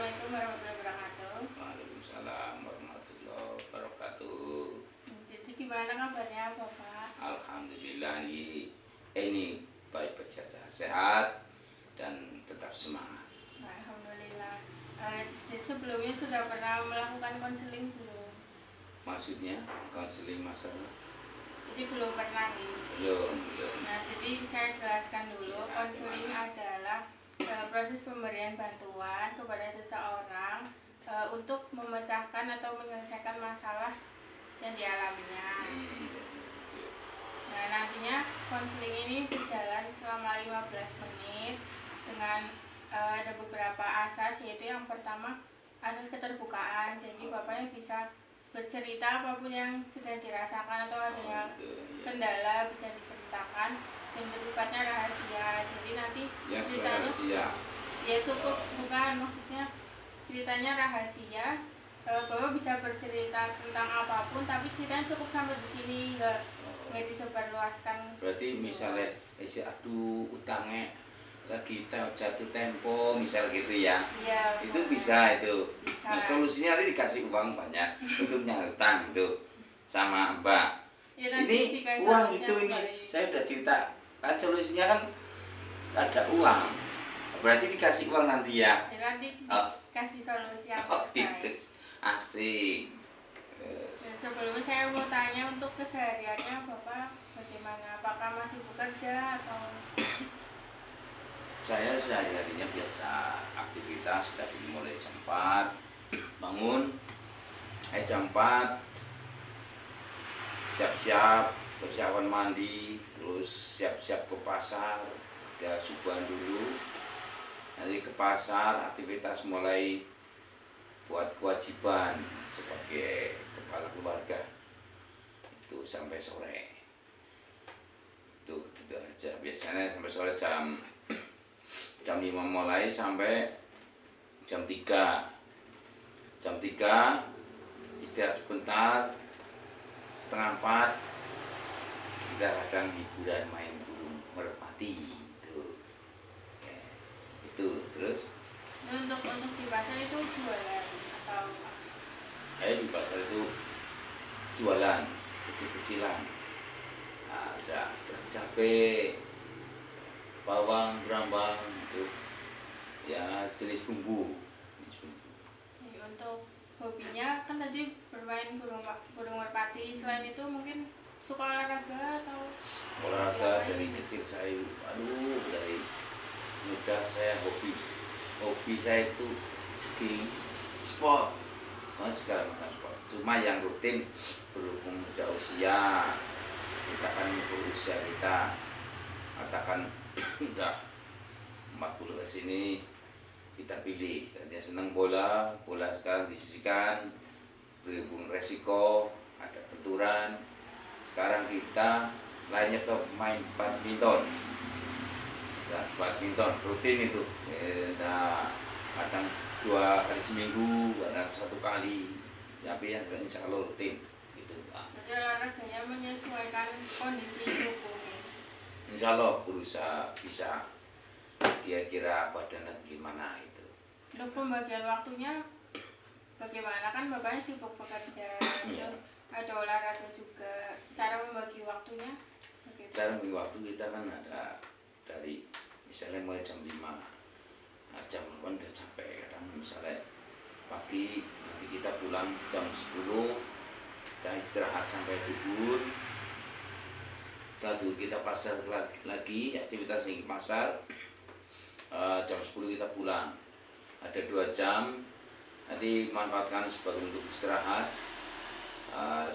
Assalamualaikum warahmatullahi wabarakatuh. Waalaikumsalam warahmatullahi wabarakatuh. Jadi gimana kabarnya Bapak? Alhamdulillah ini baik-baik saja, sehat dan tetap semangat. Alhamdulillah. Jadi sebelumnya sudah pernah melakukan konseling belum? Maksudnya konseling masalah? Jadi belum pernah nih. Belum. Nah, jadi saya jelaskan dulu. Konseling adalah proses pemberian bantuan kepada seseorang untuk memecahkan atau menyelesaikan masalah yang dialaminya. Nah, nantinya konseling ini berjalan selama 15 menit dengan ada beberapa asas, yaitu yang pertama asas keterbukaan. Jadi bapaknya bisa bercerita apapun yang sedang dirasakan atau ada yang kendala bisa diceritakan dan bersifatnya rahasia. Jadi nanti yang ceritanya rahasia ya cukup, bukan, maksudnya ceritanya rahasia. Bapak bisa bercerita tentang apapun, tapi ceritanya cukup sampai di sini, nggak disebarluaskan. Berarti misalnya aduh utangnya lagi jatuh tempo misal gitu ya, Iya, itu bisa itu. Bisa. Nah, solusinya nanti dikasih uang banyak untuk nyarutang itu sama Mbak. Ya, Ini uang itu ini saya udah cerita kan, solusinya kan ada uang, berarti dikasih uang nanti ya. Ya, nanti kasih solusi yang Gitu. Asik. Dan sebelumnya saya mau tanya, untuk kesehariannya Bapak bagaimana? Apakah masih bekerja atau? Saya sehari-harinya biasa aktivitas dari mulai jam 4 bangun, jam 4 siap-siap, persiapan mandi, terus siap-siap ke pasar, ada subuhan dulu, nanti ke pasar, aktivitas mulai buat kewajiban sebagai kepala keluarga itu sampai sore. Itu udah aja, biasanya sampai sore jam 5 mulai sampai jam 3. Jam 3 istirahat sebentar, setengah 4 kita kadang hiburan, main burung merpati itu. Ya, itu terus. Nah, untuk di pasar itu jualan atau apa? Di pasar itu jualan kecil-kecilan. Nah, ada cabai, bawang, brambang itu ya, jenis bumbu. Untuk hobinya kan tadi bermain burung merpati, selain itu mungkin suka olahraga atau? Olahraga dari kecil saya, dari muda saya hobi saya itu jogging, sport. Sekarang bukan sport, cuma yang rutin berhubung udah usia kita kan, berusia kita katakan udah 40 ke sini, kita pilih. Dia senang bola sekarang disisikan, berhubung resiko ada benturan. Sekarang kita lainnya ke main badminton. Ya, badminton rutin itu. Nah, kadang 2 kali seminggu, kadang 1 kali. Tapi yang insya Allah rutin gitu. Jadi olahraganya menyesuaikan kondisi tubuh. Insya Allah berusaha bisa kira-kira badan gimana itu. Untuk pembagian waktunya bagaimana? Kan bapaknya sibuk bekerja, terus ada olahraga juga. Cara membagi waktunya bagaimana? Cara membagi waktu kita kan ada dari misalnya mulai jam 5, jam 8 udah capek. Kadang misalnya pagi nanti kita pulang jam 10, kita istirahat sampai duhur. Setelah duhur kita pasar lagi, aktivitas di pasar. Jam 10 kita pulang, ada 2 jam nanti manfaatkan sebagai untuk istirahat.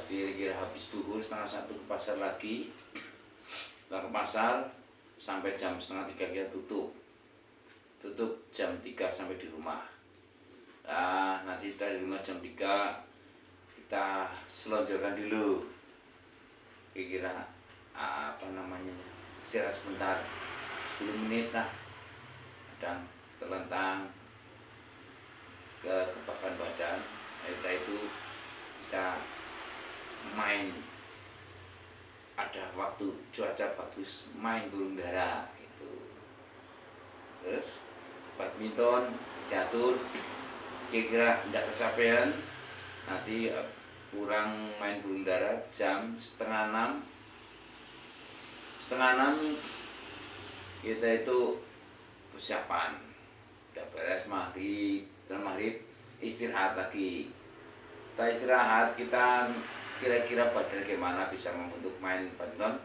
Kira-kira habis duhur setengah 1 ke pasar lagi. Setelah ke pasar sampai jam setengah 3 kita tutup jam 3 sampai di rumah. Nanti dari rumah jam 3 kita selonjorkan dulu, kira-kira istirahat sebentar 10 menit lah, kadang terlentang kekebakan badan. Setelah itu kita main, ada waktu cuaca bagus main burung dara itu. Terus badminton diatur kira-kira tidak kecapean, nanti kurang main burung dara jam setengah 6. Setengah 6 kita itu persiapan, udah beres maghrib, setelah maghrib istirahat lagi. Kita istirahat, kita kira-kira badan gimana bisa membentuk main badminton,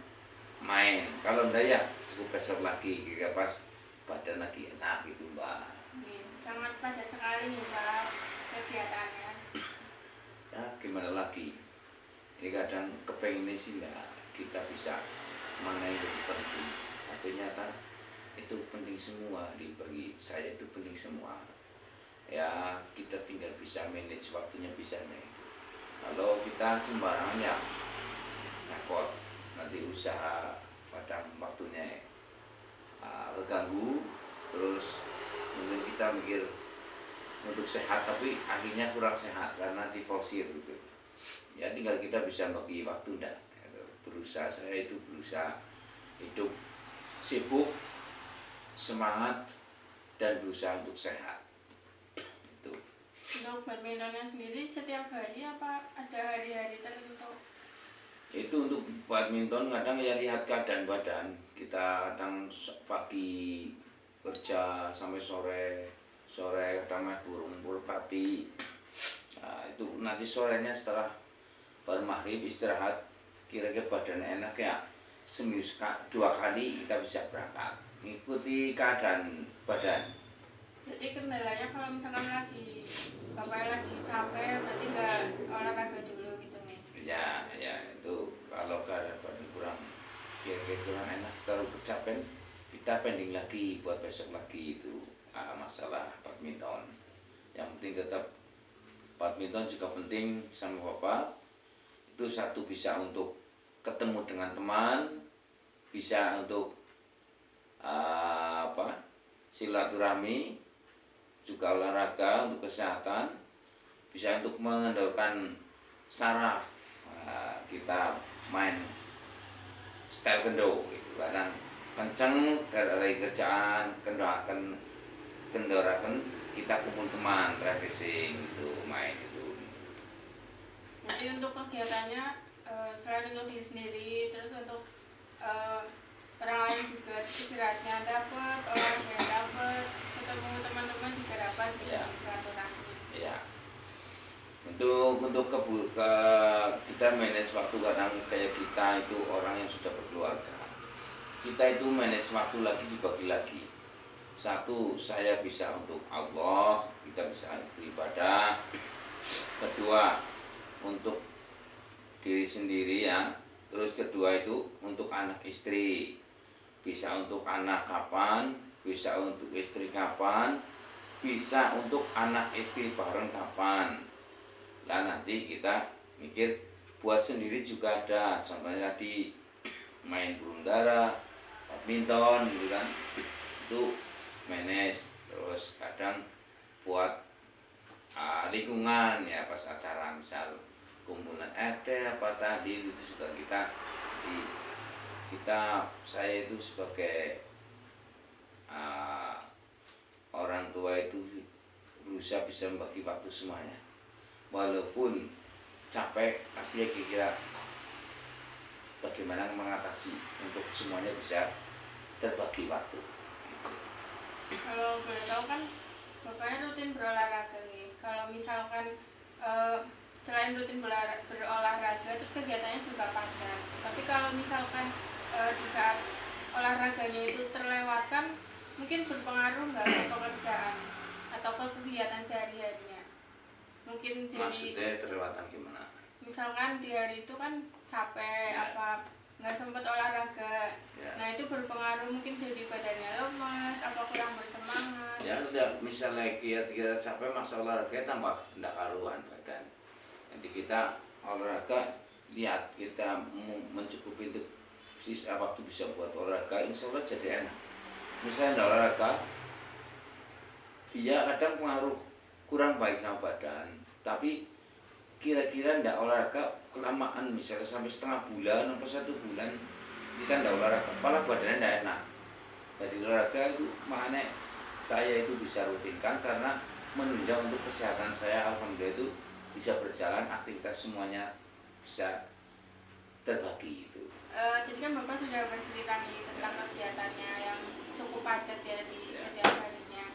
main. Kalau enggak ya cukup besok lagi, kira pas badan lagi enak gitu Mbak. Sangat padat sekali nih Pak kegiatannya. Ya gimana lagi, ini kadang kepengennya sih enggak kita bisa mana yang lebih penting, tapi nyata itu penting semua, bagi saya itu penting semua. Ya kita tinggal bisa manage waktunya, bisa nih. Kalau kita sembarangan ya repot, nanti usaha pada waktunya terganggu, terus mungkin kita mikir untuk sehat tapi akhirnya kurang sehat karena diforsir gitu. Ya tinggal kita bisa bagi waktu enggak. Berusaha, saya itu berusaha hidup sibuk, semangat, dan berusaha untuk sehat. Itu. Untuk badmintonnya sendiri setiap hari apa ada hari-hari tertentu? Itu untuk badminton kadang ya lihat keadaan badan. Kita kadang pagi kerja sampai sore kadang main burung merpati. Nah, itu nanti sorenya setelah baru maghrib istirahat, kira-kira badan enak ya, seminggu 2 kali kita bisa berangkat, mengikuti keadaan badan. Jadi kendalanya kalau misalkan bapaknya lagi capek berarti nggak olahraga dulu gitu nih? Ya itu kalau keadaan badan kira-kira kurang enak, terlalu kecapean, kita pending lagi buat besok lagi. Itu masalah badminton. Yang penting tetap badminton juga penting sama bapak. Itu satu, bisa untuk ketemu dengan teman, bisa untuk silaturahmi, juga olahraga untuk kesehatan, bisa untuk mengendalikan saraf. Kita main style kendo gitu, kadang kenceng dari kerjaan, kendorakan kita kumpul teman, refreshing itu, main itu. Jadi untuk kegiatannya selain untuk diri sendiri, terus untuk orang lain juga istirahatnya dapat, olahraganya dapat, ketemu teman-teman juga dapat gitu, silaturahmi. Ya. Untuk kita manage waktu, kadang kayak kita itu orang yang sudah berkeluarga. Kita itu manage waktu lagi, dibagi lagi. Satu, saya bisa untuk Allah, kita bisa beribadah. Kedua, untuk diri sendiri ya. Terus kedua itu untuk anak istri. Bisa untuk anak kapan, bisa untuk istri kapan, bisa untuk anak istri bareng kapan. Nah nanti kita mikir buat sendiri juga ada. Contohnya tadi main burung dara, badminton gitu kan. Itu manage. Terus kadang buat lingkungan ya, pas acara misal kumpulan apa tadi itu juga saya itu sebagai orang tua itu berusaha bisa membagi waktu semuanya, walaupun capek tapi ya kira-kira bagaimana mengatasi untuk semuanya bisa terbagi waktu. Kalau boleh tahu kan bapaknya rutin berolahraga nih. Kalau misalkan selain rutin berolahraga, terus kegiatannya juga padat. Tapi kalau misalkan di saat olahraganya itu terlewatkan, mungkin berpengaruh nggak ke pekerjaan atau ke kegiatan sehari-harinya? Mungkin jadi. Maksudnya terlewatan gimana? Misalkan di hari itu kan capek, apa nggak sempat olahraga, nah itu berpengaruh, mungkin jadi badannya lemas, apa kurang bersemangat. Ya udah, misalnya kita capek, masa olahraga tambah tidak karuan badan. Jadi kita olahraga, lihat kita mencukupi untuk sisa waktu bisa buat olahraga, insya Allah jadi enak. Misalnya tidak olahraga, iya kadang pengaruh kurang baik sama badan, tapi kira-kira tidak olahraga kelamaan, misalnya sampai setengah bulan atau 1 bulan kita tidak olahraga, kepala badannya tidak enak. Jadi olahraga itu makanya saya itu bisa rutinkan karena menunjang untuk kesehatan saya. Alhamdulillah itu bisa berjalan, aktivitas semuanya bisa terbagi itu. Jadi kan Bapak sudah bercerita nih tentang kegiatannya yang cukup padat ya di setiap harinya.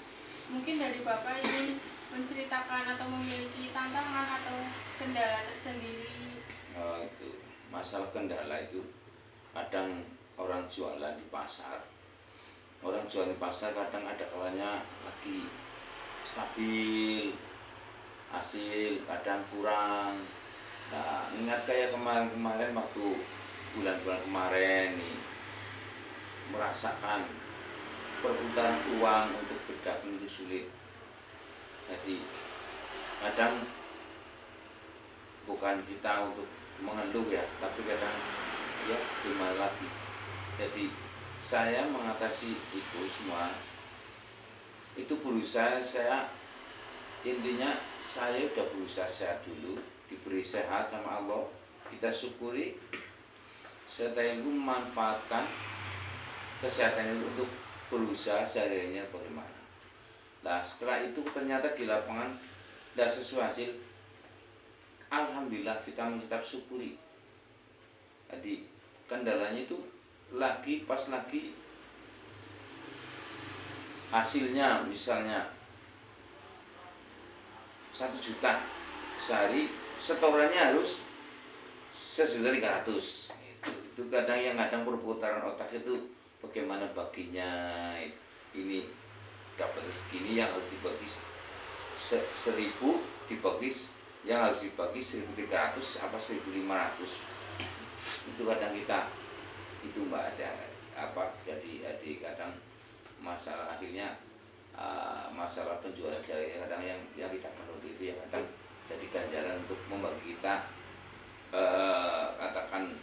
Mungkin dari Bapak ini menceritakan atau memiliki tantangan atau kendala tersendiri. Itu masalah kendala itu kadang orang jualan di pasar, kadang ada kalanya lagi stabil hasil, kadang kurang. Nah, ingat kayak kemarin-kemarin waktu bulan-bulan kemarin nih, merasakan perputaran uang untuk berdagang itu sulit. Jadi kadang bukan kita untuk mengeluh ya, tapi kadang ya gimana lagi. Jadi saya mengatasi itu semua, itu berusaha saya, intinya saya udah berusaha sehat dulu, diberi sehat sama Allah, kita syukuri, setelah itu memanfaatkan kesehatan itu untuk berusaha sehari-harinya bagaimana. Nah setelah itu ternyata di lapangan tidak sesuai hasil, alhamdulillah kita mengucap syukuri. Jadi kendalanya itu pas lagi hasilnya misalnya 1 juta sehari, setorannya harus 1.300.000. Itu kadang perputaran otak itu bagaimana baginya. Ini dapat segini yang harus dibagi 1.000 dibagi, yang harus dibagi 1.300 apa 1.500. Itu kadang kita itu Mbak, ada jadi kadang masalah akhirnya masalah penjualan sehari kadang yang kita menuntut itu ya kadang jadi ganjalan untuk membagi kita, katakan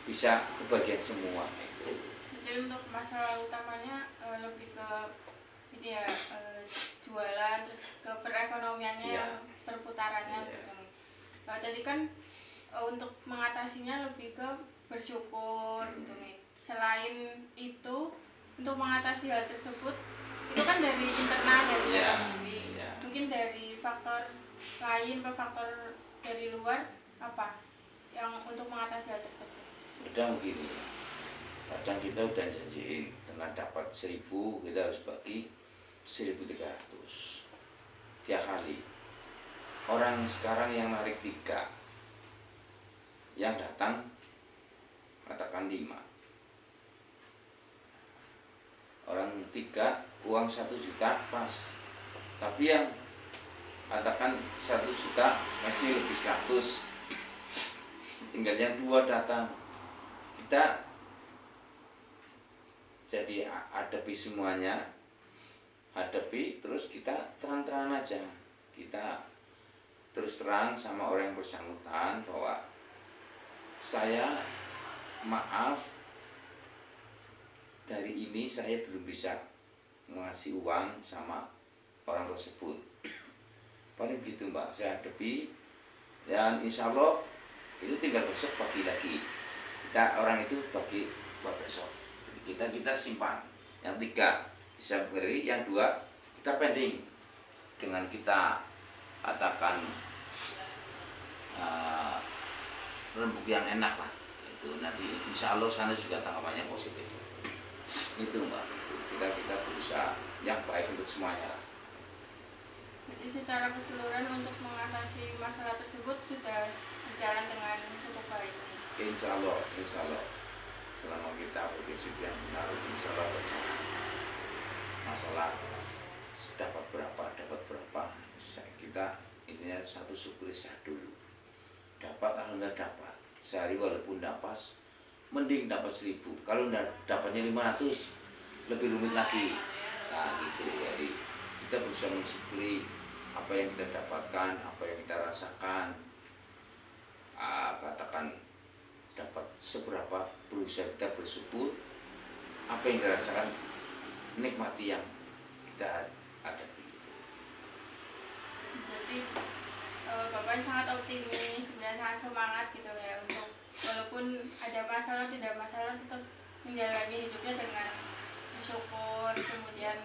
bisa kebagian semua itu. Jadi untuk masalah utamanya lebih ke ini ya, jualan, terus ke perekonomiannya Iya. yang perputarannya Iya. gitu nih. Tadi kan untuk mengatasinya lebih ke bersyukur gitu nih. Selain itu untuk mengatasi hal tersebut itu kan dari internal, dari Iya. dalam diri. Iya. Mungkin dari faktor lain atau faktor dari luar apa yang untuk mengatasi hal tersebut? Udah begini, kadang kita udah janjiin karena dapat 1.000 kita harus bagi 1.300 tiap kali. Orang sekarang yang narik 3, yang datang katakan 5. Orang 3 uang 1 juta pas, tapi yang katakan 1 juta masih lebih 100, tinggal yang 2 datang. Kita jadi hadapi semuanya, terus kita terang-terangan aja, kita terus terang sama orang yang bersangkutan bahwa saya maaf, dari ini saya belum bisa ngasih uang sama orang tersebut. Paling gitu Mbak, saya hadapi, dan insya Allah itu tinggal besok bagi lagi. Kita orang itu bagi buat besok. Jadi kita simpan. Yang 3 bisa beri, yang 2 kita pending dengan kita katakan rembuk yang enak lah. Itu nanti insya Allah sana juga tanggapannya positif. Itu Mbak, kita berusaha yang baik untuk semuanya. Jadi secara keseluruhan untuk mengatasi masalah tersebut sudah berjalan dengan cukup baik. Insya Allah selama kita berprinsip yang benar, insya Allah berjalan. Masalah dapat berapa, kita intinya satu syukuri sehat dulu. Dapat alhamdulillah dapat sehari, walaupun dapat mending dapat 1.000. Kalau dapatnya 500 lebih rumit lagi. Nah gitu, jadi kita berusaha mensyukuri apa yang kita dapatkan, apa yang kita rasakan. Katakan dapat seberapa, berusaha kita bersyukur apa yang kita rasakan, nikmati yang kita hadapi. Jadi Bapak sangat optimis, sebenarnya sangat semangat gitu ya, untuk walaupun ada masalah tidak masalah tetap menjalani hidupnya dengan bersyukur, kemudian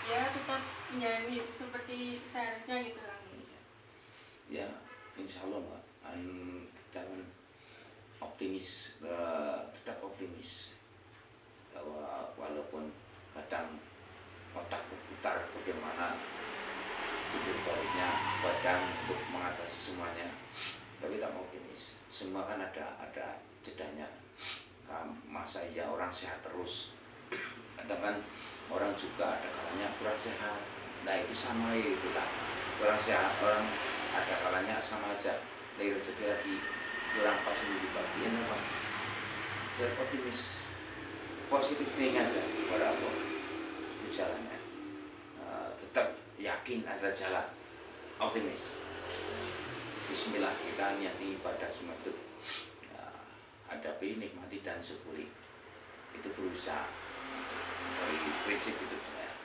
ya tetap menjalani hidup seperti seharusnya gitu lah. Ya, insya Allah Mbak, kita kan optimis, tetap optimis bahwa walaupun kadang otak berputar bagaimana jubir baliknya badan untuk mengatasi semuanya, tapi tak optimis. Semua kan ada jedanya. Masa iya orang sehat terus, kadang kan orang juga ada kalanya kurang sehat. Nah itu sama itulah, kurang sehat orang ada kalanya sama aja, dari rezeki lagi kurang pas untuk dibagi. Ya apa? Biar optimis, positif thinking aja kepada Allah, itu jalannya. Tetap yakin ada jalan, optimis. Bismillah, kita niati ibadah semua itu, hadapi, nikmati dan syukuri. Itu berusaha dari prinsip hidup saya.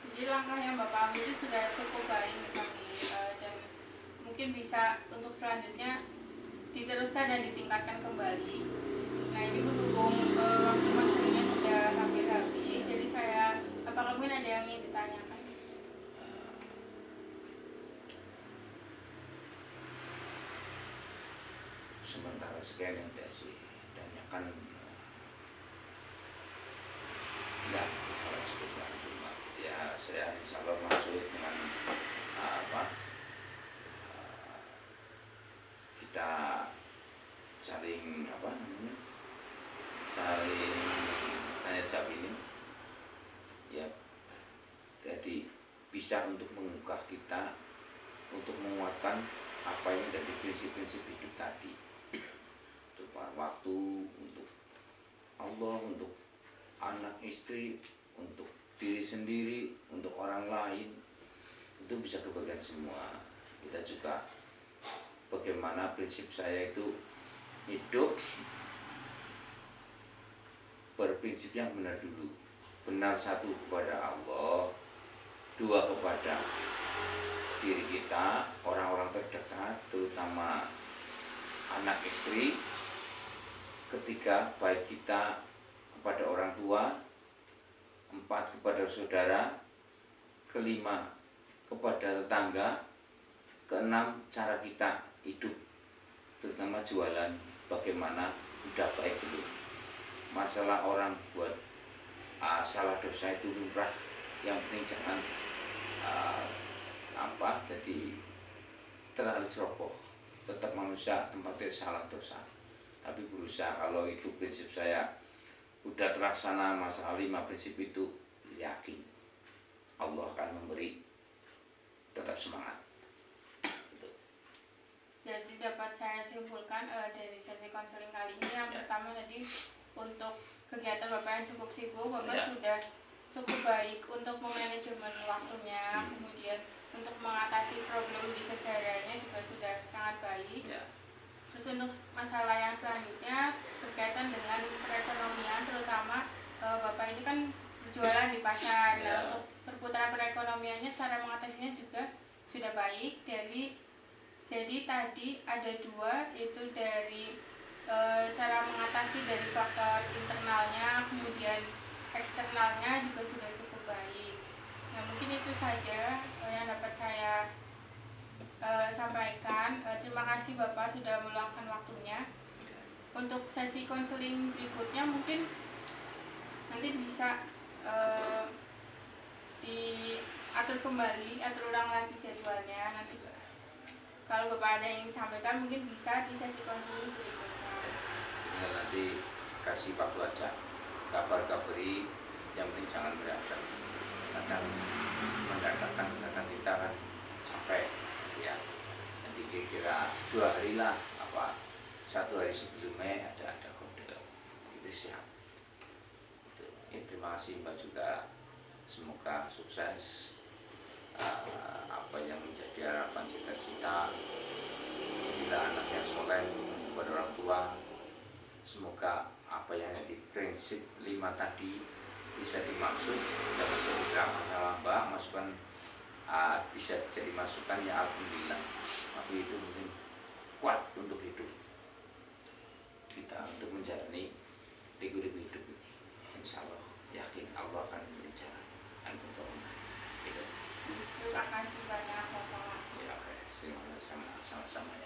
Jadi langkah yang Bapak ambil itu sudah cukup baik kami, dan mungkin bisa untuk selanjutnya diteruskan dan ditingkatkan kembali. Nah ini berhubung waktu materinya sudah hampir habis, jadi apakah mungkin ada yang ingin ditanyakan? Sementara sekian yang saya sih tanyakan, enggak, salah cukup lah itu Mbak. Ya saya insya Allah masuk dengan kita saling saling tanya jawab ini, ya jadi bisa untuk menggugah kita untuk menguatkan apa yang dari prinsip-prinsip hidup tadi, untuk waktu, untuk Allah, untuk anak istri, untuk diri sendiri, untuk orang lain, itu bisa kebagian semua. Kita juga bagaimana prinsip saya itu hidup berprinsip yang benar dulu. Benar satu kepada Allah, dua kepada diri kita, orang-orang terdekat, terutama anak istri, ketiga baik kita kepada orang tua, empat kepada saudara, kelima kepada tetangga, keenam cara kita hidup, terutama jualan, bagaimana udah baik dulu. Masalah orang buat salah dosa itu lumrah, yang penting jangan jadi terlalu ceroboh. Tetap manusia tempatnya salah dosa, tapi berusaha. Kalau itu prinsip saya udah terlaksana, masalah 5 prinsip itu, yakin Allah akan memberi, tetap semangat. Jadi dapat saya simpulkan dari sesi konseling kali ini, yang pertama tadi untuk kegiatan Bapak yang cukup sibuk, Bapak sudah cukup baik untuk memanajemen waktunya, kemudian untuk mengatasi problem di kesehariannya juga sudah sangat baik. Terus untuk masalah yang selanjutnya berkaitan dengan perekonomian, terutama Bapak ini kan berjualan di pasar. Nah, untuk perputaran perekonomiannya, cara mengatasinya juga sudah baik. Jadi tadi ada 2, yaitu dari cara mengatasi dari faktor internalnya, kemudian eksternalnya juga sudah cukup baik. Nah mungkin itu saja yang dapat saya sampaikan. Terima kasih Bapak sudah meluangkan waktunya. Untuk sesi konseling berikutnya mungkin nanti bisa diatur kembali, atur ulang lagi jadwalnya. Nanti kalau Bapak ada yang disampaikan mungkin bisa di sesi konseling berikutnya. Ya, nanti kasih waktu aja, kabar-kabari, yang penting jangan berantem. Kadang mendadakan, kadang kita kan capek ya. Nanti kira-kira 2 hari lah, 1 hari sebelumnya ada kode, itu siap. Terima kasih Mbak juga, semoga sukses. Apa yang menjadi harapan cita-cita, bila anak yang soleh kepada orang tua, semoga apa yang jadi prinsip 5 tadi bisa dimaksud dan bisa diterapkan masalah Mbak, masukan bisa jadi masukan, ya alhamdulillah. Tapi itu mungkin kuat untuk hidup kita, untuk menjalani hidup ini. Insya Allah yakin Allah akan memberi jalan. kasih banyak Bapak. Ya, oke. Terima kasih sama-sama ya.